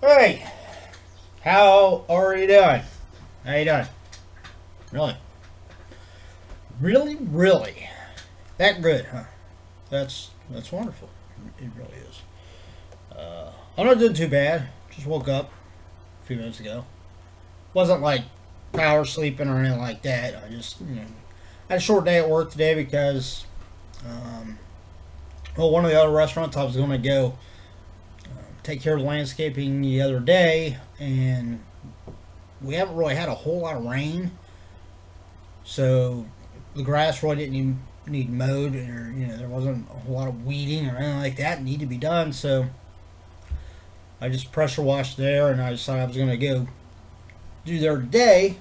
Hey, how are you doing? How you doing? Really? Really? That good, huh? That's wonderful. It really is. I'm not doing too bad. Just woke up a few minutes ago. Wasn't like power sleeping or anything like that. I just, had a short day at work today because, one of the other restaurants I was going to go take care of the landscaping the other day, and we haven't really had a whole lot of rain, so the grass really didn't even need mowed, or there wasn't a whole lot of weeding or anything like that need to be done. So I just pressure washed there, and I decided I was going to go do there today.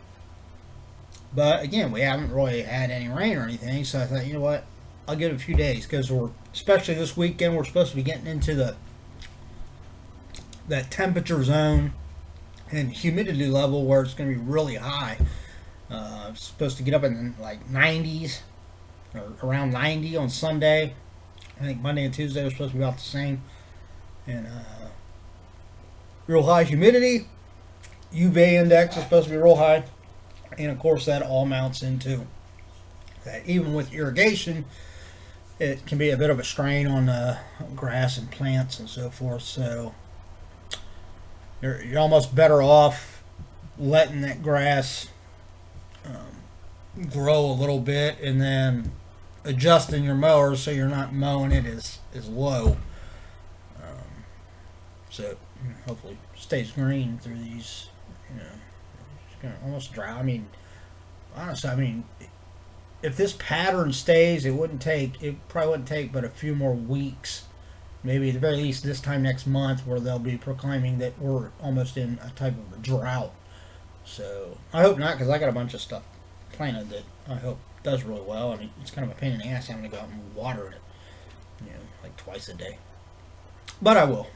But again, we haven't really had any rain or anything, so I thought, you know what, I'll give it a few days, because especially this weekend, we're supposed to be getting into that temperature zone and humidity level where it's going to be really high. It's supposed to get up in like 90s, or around 90 on Sunday. I think Monday and Tuesday are supposed to be about the same. And real high humidity. UV index is supposed to be real high. And of course that all mounts into that even with irrigation, it can be a bit of a strain on grass and plants and so forth. So you're almost better off letting that grass grow a little bit, and then adjusting your mower so you're not mowing it as low. So hopefully stays green through these. It's gonna almost dry. I mean, honestly, if this pattern stays, it probably wouldn't take but a few more weeks, maybe at the very least this time next month, where they'll be proclaiming that we're almost in a type of a drought. So I hope not, because I got a bunch of stuff planted that I hope does really well. I mean, it's kind of a pain in the ass having to go out and water it, like twice a day. But I will.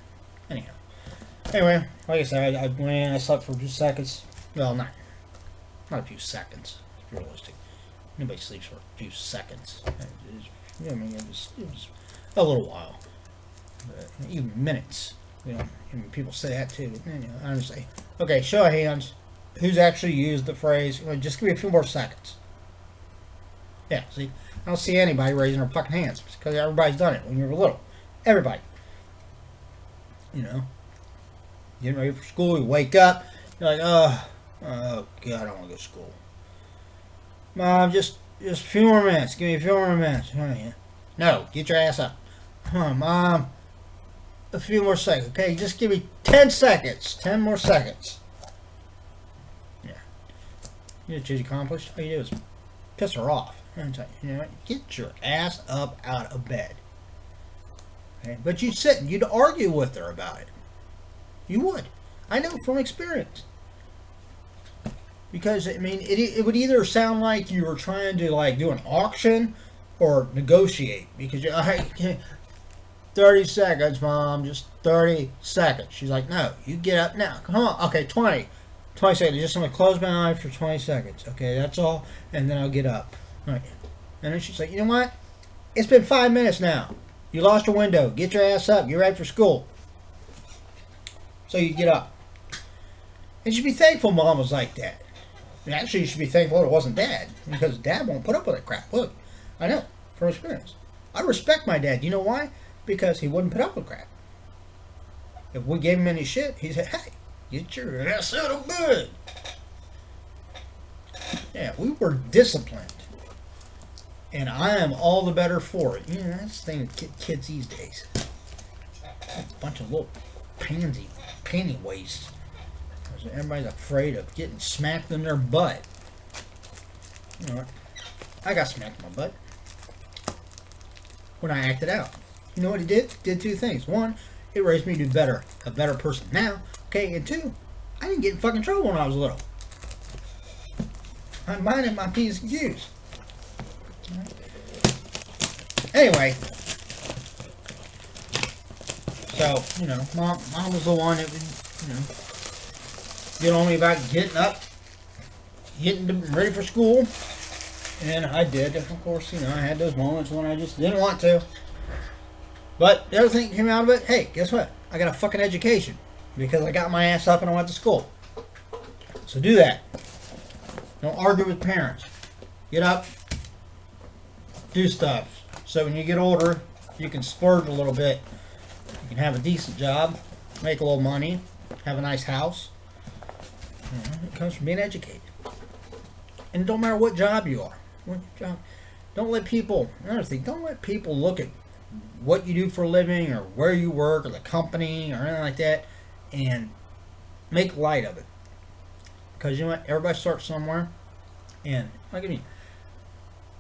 Anyhow. Anyway, like I said, I went in, I slept for a few seconds. Well, not a few seconds. It's realistic. Nobody sleeps for a few seconds. It was a little while. But even minutes. People say that too. But, I just say, okay, show of hands. Who's actually used the phrase, just give me a few more seconds? Yeah, see? I don't see anybody raising their fucking hands, because everybody's done it when you were little. Everybody. Getting ready for school, you wake up, you're like, oh God, I don't want to go to school. Mom, just a few more minutes. Give me a few more minutes. Oh, yeah. No, get your ass up. Come on, Mom. A few more seconds. Okay, just give me 10 seconds. 10 more seconds. Yeah. You know what she's accomplished? All you do is piss her off. Get your ass up out of bed. Okay? But you'd sit and you'd argue with her about it. You would. I know from experience. Because, it would either sound like you were trying to, do an auction or negotiate. Because you're like, 30 seconds, Mom. Just 30 seconds. She's like, no, you get up now. Come on. Okay, 20 seconds. Just going to close my eyes for 20 seconds. Okay, that's all. And then I'll get up. All right. And then she's like, you know what? It's been 5 minutes now. You lost your window. Get your ass up. Get ready for school. So you get up. And you should be thankful Mom was like that. Actually, you should be thankful it wasn't Dad, because Dad won't put up with that crap. Look, I know from experience. I respect my dad. You know why? Because he wouldn't put up with crap. If we gave him any shit, he said, hey, get your ass out of bed. Yeah, we were disciplined. And I am all the better for it. That's the thing with kids these days. A bunch of little panty waste. Everybody's afraid of getting smacked in their butt. You know what? I got smacked in my butt when I acted out. You know what it did? It did two things. One, it raised me to be a better person now. Okay, and two, I didn't get in fucking trouble when I was little. I'm minding my P's and Q's. Anyway, so, Mom was the one that would, get on me about getting up, getting ready for school, and I did. Of course, I had those moments when I just didn't want to. But the other thing that came out of it, hey, guess what? I got a fucking education. because I got my ass up and I went to school. So do that. Don't argue with parents. Get up, do stuff. So when you get older, you can splurge a little bit. You can have a decent job, make a little money, have a nice house. You know, it comes from being educated. And it don't matter what job you are. What job. Don't let people, another thing, don't let people look at what you do for a living or where you work or the company or anything like that and make light of it. Because you know what? Everybody starts somewhere. And look at me.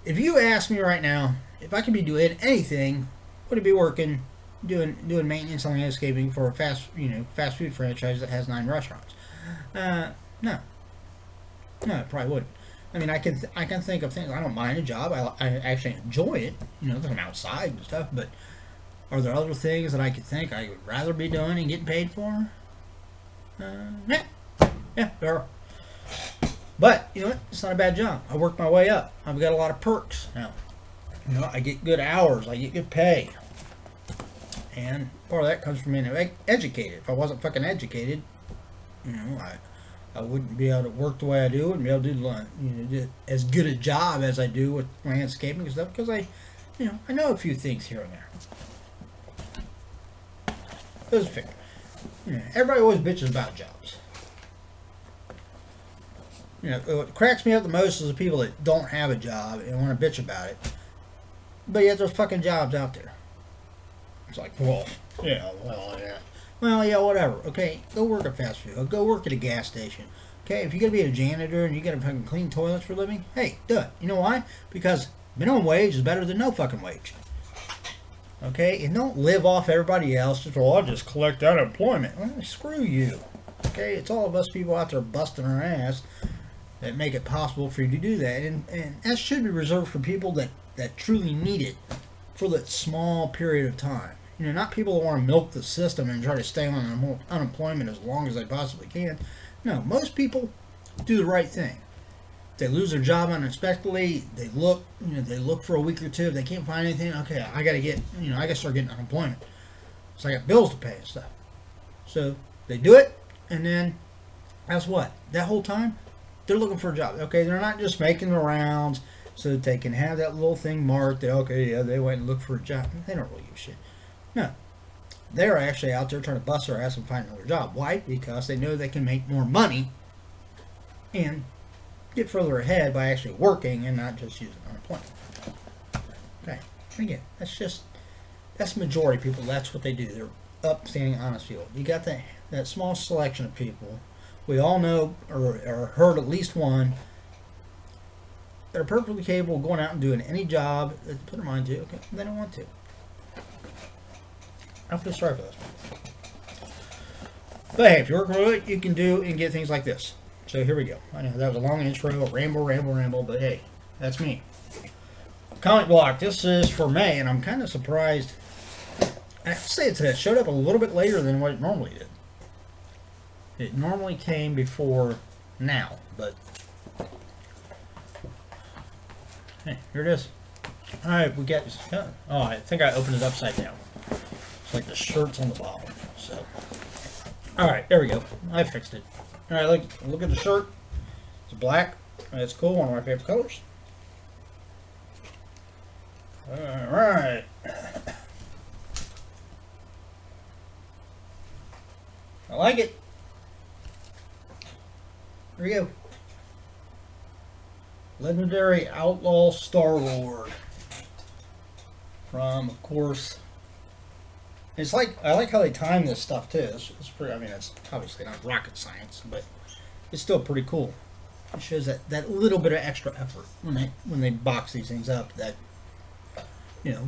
If you ask me right now, if I could be doing anything, would it be working, doing maintenance on landscaping for a fast food franchise that has 9 restaurants? No, it probably wouldn't. I mean, I can think of things. I don't mind a job. I actually enjoy it. You know, because I'm outside and stuff. But are there other things that I could think I would rather be doing and getting paid for? Yeah, there are. But you know what? It's not a bad job. I worked my way up. I've got a lot of perks now. You know, I get good hours. I get good pay. And part of that comes from being educated. If I wasn't fucking educated, you know, I wouldn't be able to work the way I do, and be able to do as good a job as I do with landscaping and stuff, because I know a few things here and there. There's a figure. Everybody always bitches about jobs. What cracks me up the most is the people that don't have a job and want to bitch about it, but yet there's fucking jobs out there. It's like, well, yeah, whatever. Okay, go work at fast food. Or go work at a gas station. Okay, if you're gonna be a janitor and you gotta fucking clean toilets for a living, hey, do it. You know why? Because minimum wage is better than no fucking wage. Okay, and don't live off everybody else. I'll just collect unemployment. Well, screw you. Okay, it's all of us people out there busting our ass that make it possible for you to do that, and that should be reserved for people that truly need it for that small period of time. Not people that want to milk the system and try to stay on unemployment as long as they possibly can. No, most people do the right thing. If they lose their job unexpectedly, they look for a week or two. If they can't find anything, okay, I gotta start getting unemployment. So I got bills to pay and stuff. So they do it, and then guess what? That whole time, they're looking for a job. Okay, they're not just making the rounds so that they can have that little thing marked that, okay, yeah, they went and looked for a job. They don't really give a shit. No. They're actually out there trying to bust their ass and find another job. Why? Because they know they can make more money and get further ahead by actually working and not just using unemployment. Okay. Again, that's the majority of people. That's what they do. They're upstanding, honest people. You got that small selection of people. We all know or heard at least one. They're perfectly capable of going out and doing any job that they put their mind to. Okay, they don't want to. I feel sorry for those people. But hey, if you work with it, you can do and get things like this. So here we go. I know that was a long intro, a ramble, but hey, that's me. Comic block. This is for May, and I'm kind of surprised. I have to say it showed up a little bit later than what it normally did. It normally came before now, but hey, here it is. All right, we got. Oh, I think I opened it upside down. It's like the shirt's on the bottom. So, all right, there we go. I fixed it. All right, look at the shirt. It's black. That's cool. One of my favorite colors. All right. I like it. Here we go. Legendary Outlaw Star-Lord. From, of course, I like how they time this stuff too. It's pretty. I mean, it's obviously not rocket science, but it's still pretty cool. It shows that little bit of extra effort when they box these things up. That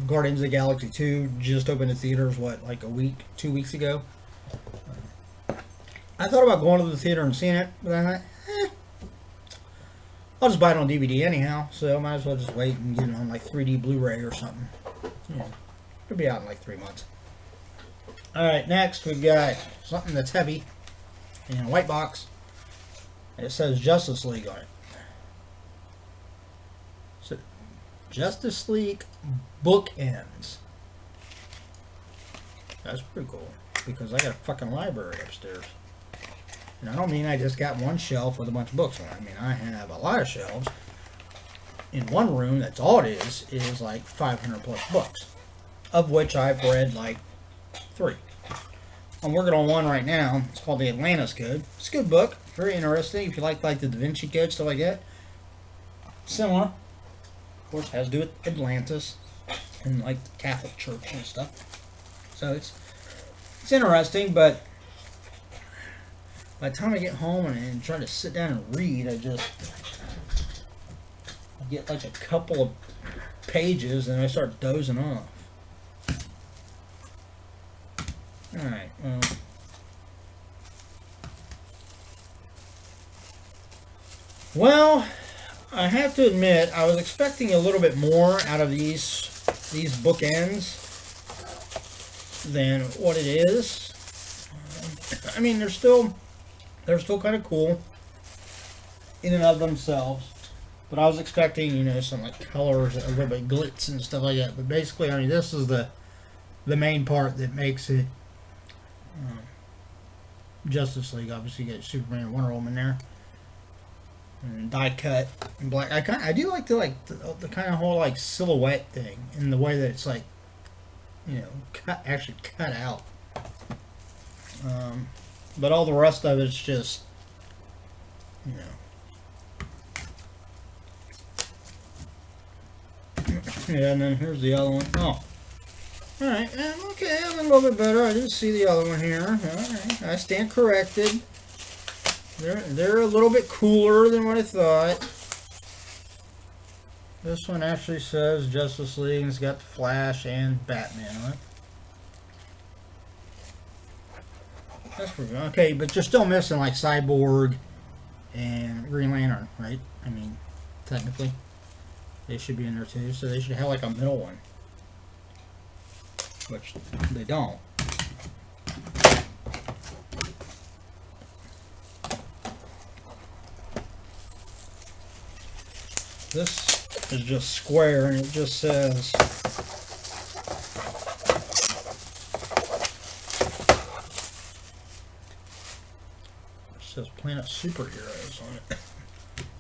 Guardians of the Galaxy 2 just opened in theaters. Like 2 weeks ago. I thought about going to the theater and seeing it, but I thought, I'll just buy it on DVD anyhow. So I might as well just wait and get it on like 3D Blu-ray or something. It'll be out in like 3 months. Alright, next we've got something that's heavy in a white box. It says Justice League on it. So, Justice League Bookends. That's pretty cool. because I got a fucking library upstairs. And I don't mean I just got one shelf with a bunch of books on it. I mean I have a lot of shelves. In one room, that's all it is like 500 plus books, of which I've read like 3. I'm working on one right now. It's called the Atlantis Code. It's a good book, very interesting. If you like the Da Vinci Code, stuff like that. Similar, of course, has to do with Atlantis and like the Catholic Church and stuff. So it's interesting, but by the time I get home and try to sit down and read, I get like a couple of pages and I start dozing off. Alright, well, I have to admit, I was expecting a little bit more out of these bookends than what it is. I mean, they're still kind of cool in and of themselves, but I was expecting, you know, some like colors, a little bit glitz and stuff like that. But basically, I mean, this is the main part that makes it Justice League. Obviously, you got Superman and Wonder Woman there, and die cut in black. I do like the kind of whole like silhouette thing in the way that it's like, you know, actually cut out. But all the rest of it's just, you know. Yeah, and then here's the other one. Oh, alright, okay, I'm a little bit better. I didn't see the other one here. Alright, I stand corrected. They're a little bit cooler than what I thought. This one actually says Justice League, and it's got the Flash and Batman on it. That's pretty good. Okay, but you're still missing like Cyborg and Green Lantern, right? I mean, technically, they should be in there too. So they should have like a middle one, which they don't. This is just square, and it just says Planet Superheroes on it.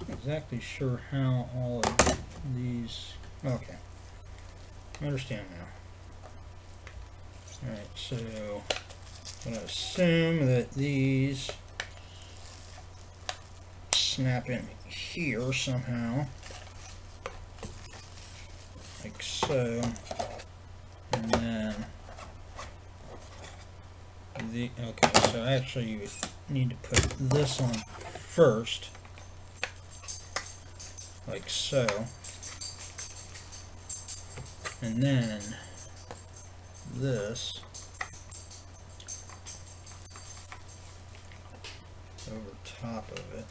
Not exactly sure how all of these. Okay, I understand now. Alright, so I'm going to assume that these snap in here somehow, like so, and then okay, so actually you would need to put this on first, like so, and then this over top of it.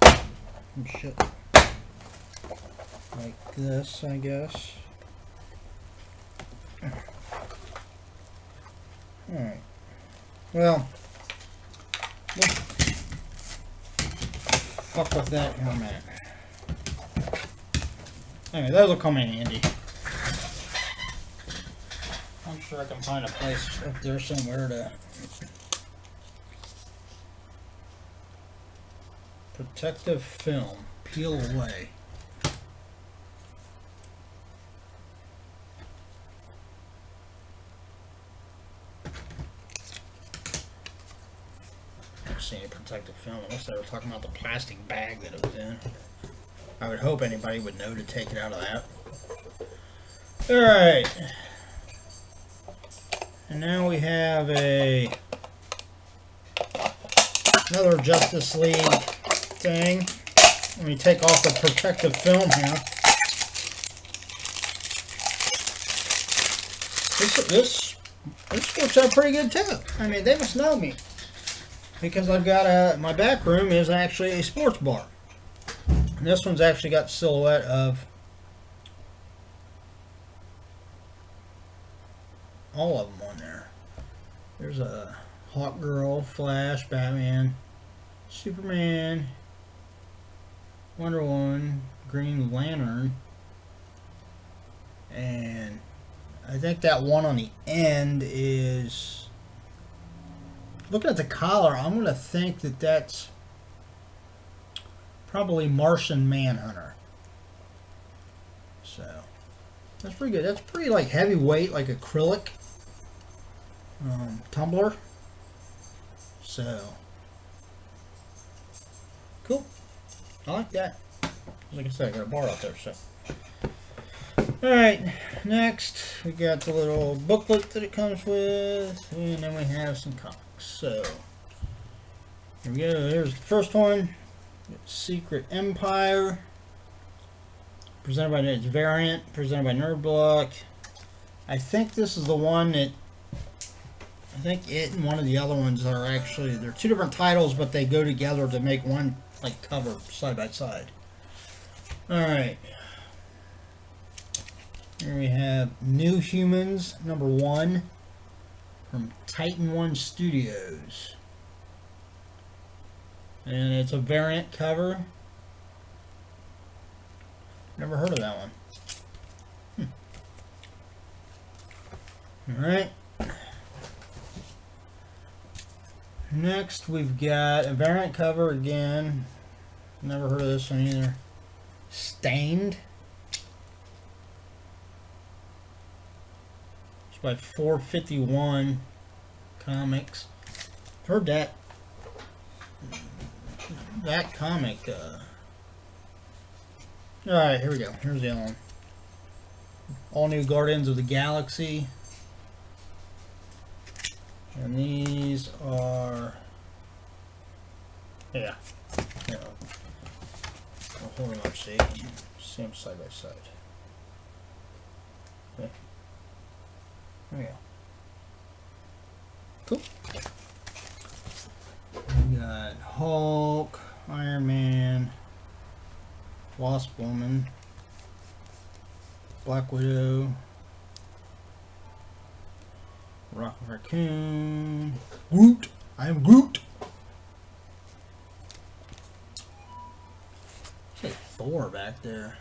Oh, shit. Like this, I guess. Alright. Well, fuck with that here a minute. Anyway, those will come in handy. I'm sure I can find a place up there somewhere to protective film, peel away. See any protective film unless they were talking about the plastic bag that it was in. I would hope anybody would know to take it out of that. Alright. And now we have another Justice League thing. Let me take off the protective film here. This works out pretty good too. I mean, they must know me, because I've got my back room is actually a sports bar. And this one's actually got the silhouette of all of them on there. There's a Hawk Girl, Flash, Batman, Superman, Wonder Woman, Green Lantern, and I think that one on the end is, looking at the collar, I'm going to think that that's probably Martian Manhunter. So that's pretty good. That's pretty like heavyweight, like acrylic tumbler. So cool. I like that. Like I said, I got a bar out there. So alright, next we got the little booklet that it comes with, and then we have some comics. So here we go. Here's the first one. Secret Empire. Presented by its variant, presented by Nerd Block. I think this is the one that, I think it and one of the other ones are actually, they're two different titles, but they go together to make one like cover side by side. Alright. Here we have New Humans #1 from Titan One Studios. And it's a variant cover. Never heard of that one. Alright. Next we've got a variant cover again. Never heard of this one either. Stained. It's by 451 Comics. Heard that comic. Alright, here we go. Here's the other one. All New Guardians of the Galaxy. And these are... Yeah. I'll hold them up so you can see them side by side. Okay. There we go. Cool. We got Hulk, Iron Man, Wasp Woman, Black Widow, Rocket Raccoon, Groot. I am Groot. There's like Thor back there.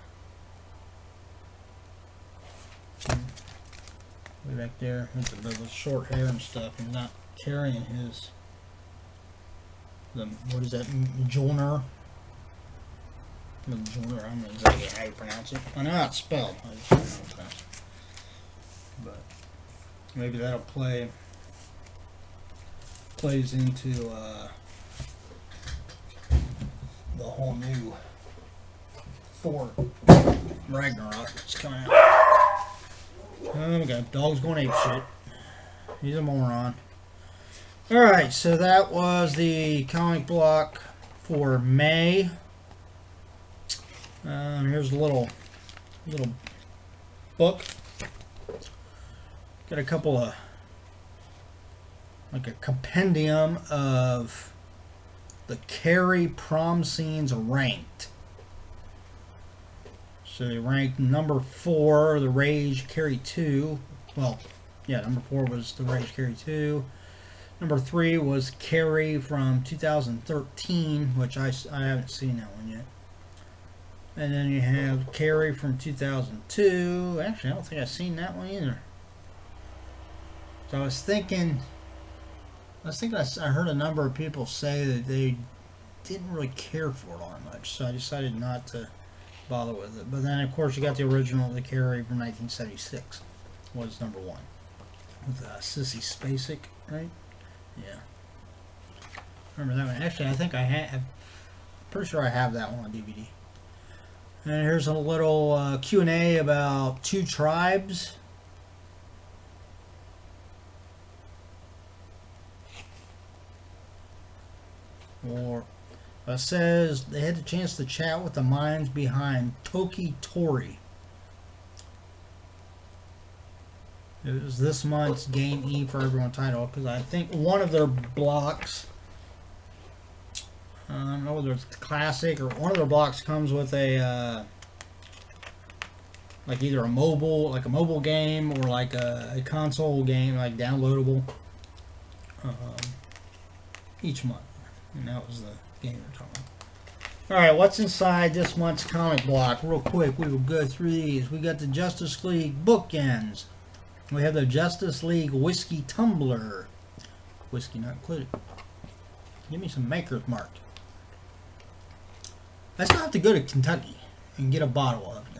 Way back there with the short hair and stuff. He's not carrying his, what is that, Mjolnir? Mjolnir, I don't know exactly how you pronounce it. I know how it's spelled. I just don't know how to pronounce it. But maybe that'll plays into the whole new Thor Ragnarok that's coming out. Oh, we got dogs going apeshit. He's a moron. Alright, so that was the comic block for May. Here's a little book. Got a couple of, like a compendium of the Carrie prom scenes ranked. So they ranked number 4, The Rage, Carrie 2. Well, yeah, number 4 was The Rage, Carrie 2. Number 3 was Carrie from 2013, which I haven't seen that one yet. And then you have Carrie from 2002. Actually, I don't think I've seen that one either. So I was thinking I heard a number of people say that they didn't really care for it all that much. So I decided not to bother with it. But then, of course, you got the original, the Carrie from 1976 was number 1. With Sissy Spacek, right? Yeah. Remember that one. Actually, I think I have. Pretty sure I have that one on DVD. And here's a little Q&A about 2 tribes. Or it says they had the chance to chat with the minds behind Toki Tori. It was this month's Game E for Everyone title, because I think one of their blocks, I don't know whether it's classic or one of their blocks comes with a like either a mobile game or like a console game, like downloadable each month. And that was the game we're talking about. Alright, what's inside this month's comic block? Real quick, we will go through these. We got the Justice League bookends. We have the Justice League Whiskey Tumbler. Whiskey not included. Give me some Maker's Mark. I still have to go to Kentucky and get a bottle of it.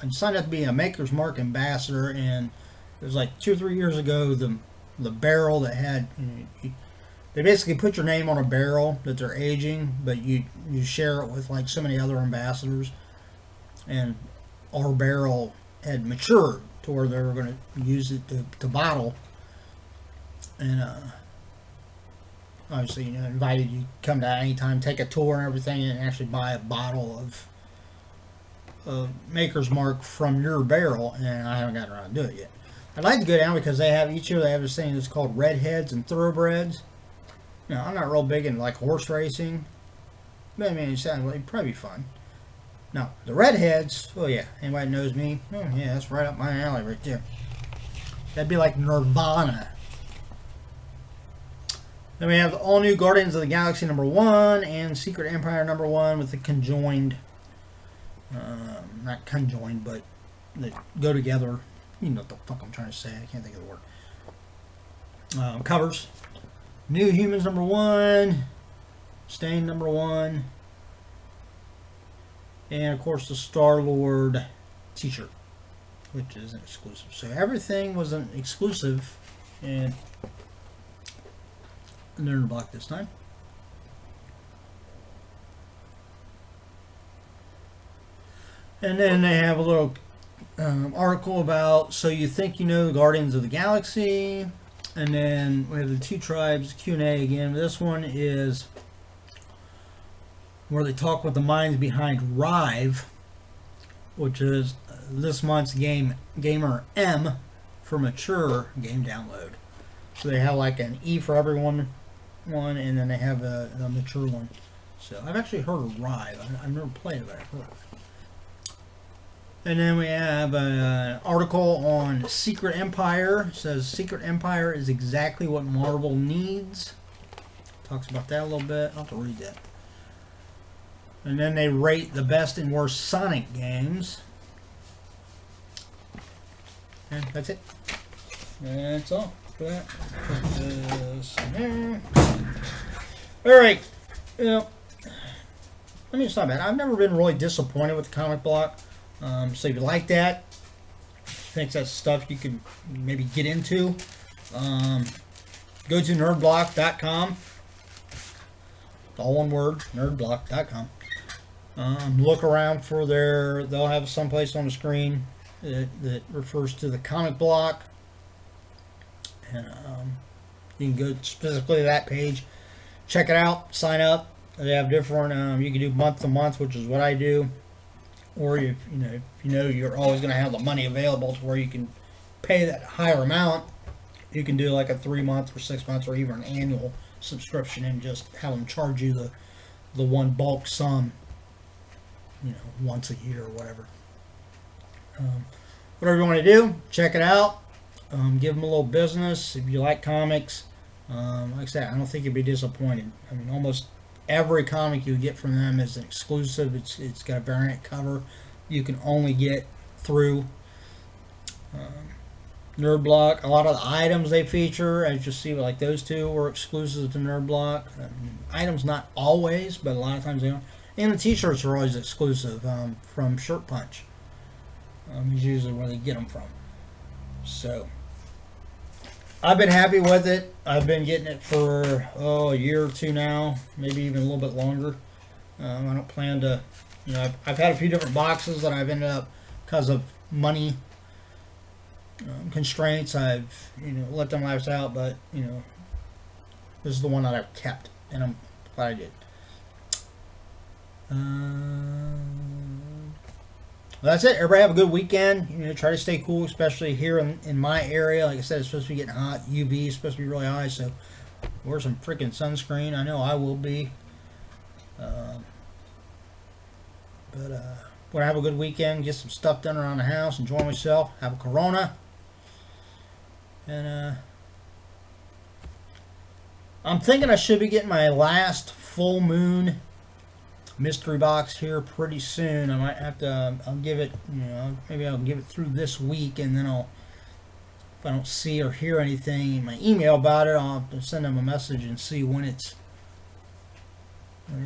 I signed up to be a Maker's Mark ambassador, and it was like 2 or 3 years ago. The barrel that had, they basically put your name on a barrel that they're aging, but you share it with like so many other ambassadors, and our barrel had matured to where they were going to use it to bottle, and obviously, invited you to come down anytime, take a tour and everything, and actually buy a bottle of Maker's Mark from your barrel, and I haven't gotten around to do it yet. I'd like to go down because each year they have this thing that's called Redheads and Thoroughbreds. I'm not real big in like horse racing, but I mean, it sounds like it'd probably be fun. Now, the Redheads, oh yeah, anybody knows me? Oh yeah, that's right up my alley right there. That'd be like Nirvana. Then we have the all new Guardians of the Galaxy #1 and Secret Empire #1 with the conjoined, not conjoined, but they go together. You know what the fuck I'm trying to say. I can't think of the word. Covers. New Humans #1. Stain #1. And of course the Star-Lord t-shirt, which is an exclusive. So everything was an exclusive, and they're in the block this time. And then they have a little article about, so you think you know the Guardians of the Galaxy. And then we have the Two Tribes Q&A again. This one is where they talk with the minds behind Rive, which is this month's Gamer M for mature game download. So they have like an E for everyone one, and then they have a mature one. So I've actually heard of Rive. I've never played it, but I've heard of it. And then we have an article on Secret Empire. It says Secret Empire is exactly what Marvel needs. Talks about that a little bit. I'll have to read that. And then they rate the best and worst Sonic games. And that's it. That's all for that. Put this in there. Alright. I mean, it's not bad. I've never been really disappointed with the comic block. So if you like that, think that's stuff you can maybe get into, go to nerdblock.com. All one word, nerdblock.com. Look around for they'll have someplace on the screen that refers to the comic block. And you can go specifically to that page, check it out, sign up. They have different, you can do month to month, which is what I do. Or if you know you're always going to have the money available to where you can pay that higher amount, you can do like a 3 month or 6 months or even an annual subscription and just have them charge you the one bulk sum, once a year or whatever. Whatever you want to do, check it out. Give them a little business. If you like comics, like I said, I don't think you'd be disappointed. I mean, almost every comic you get from them is an exclusive. It's got a variant cover you can only get through Nerdblock. A lot of the items they feature, as you see, like those two, were exclusive to Nerdblock. Items not always, but a lot of times they are. And the t-shirts are always exclusive from Shirt Punch. Is usually where they get them from. So I've been happy with it. I've been getting it for a year or two now, maybe even a little bit longer. I don't plan to, I've had a few different boxes that I've ended up, because of money constraints, I've let them lapse out. But this is the one that I've kept, and I'm glad I did. That's it. Everybody have a good weekend. Try to stay cool, especially here in my area. Like I said, it's supposed to be getting hot. UV is supposed to be really high, so wear some freaking sunscreen. I know I will be. But want to have a good weekend, get some stuff done around the house, enjoy myself, have a Corona. And I'm thinking I should be getting my last full moon mystery box here pretty soon. I might have to, I'll give it, maybe I'll give it through this week, and then I'll if I don't see or hear anything in my email about it, I'll have to send them a message and see when it's.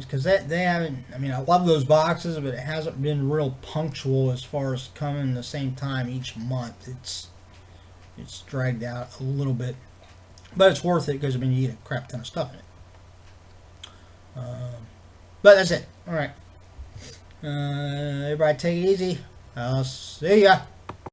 Because they haven't. I mean, I love those boxes, but it hasn't been real punctual as far as coming the same time each month. It's dragged out a little bit, but it's worth it because I mean you get a crap ton of stuff in it. But that's it. All right. Everybody take it easy. I'll see ya.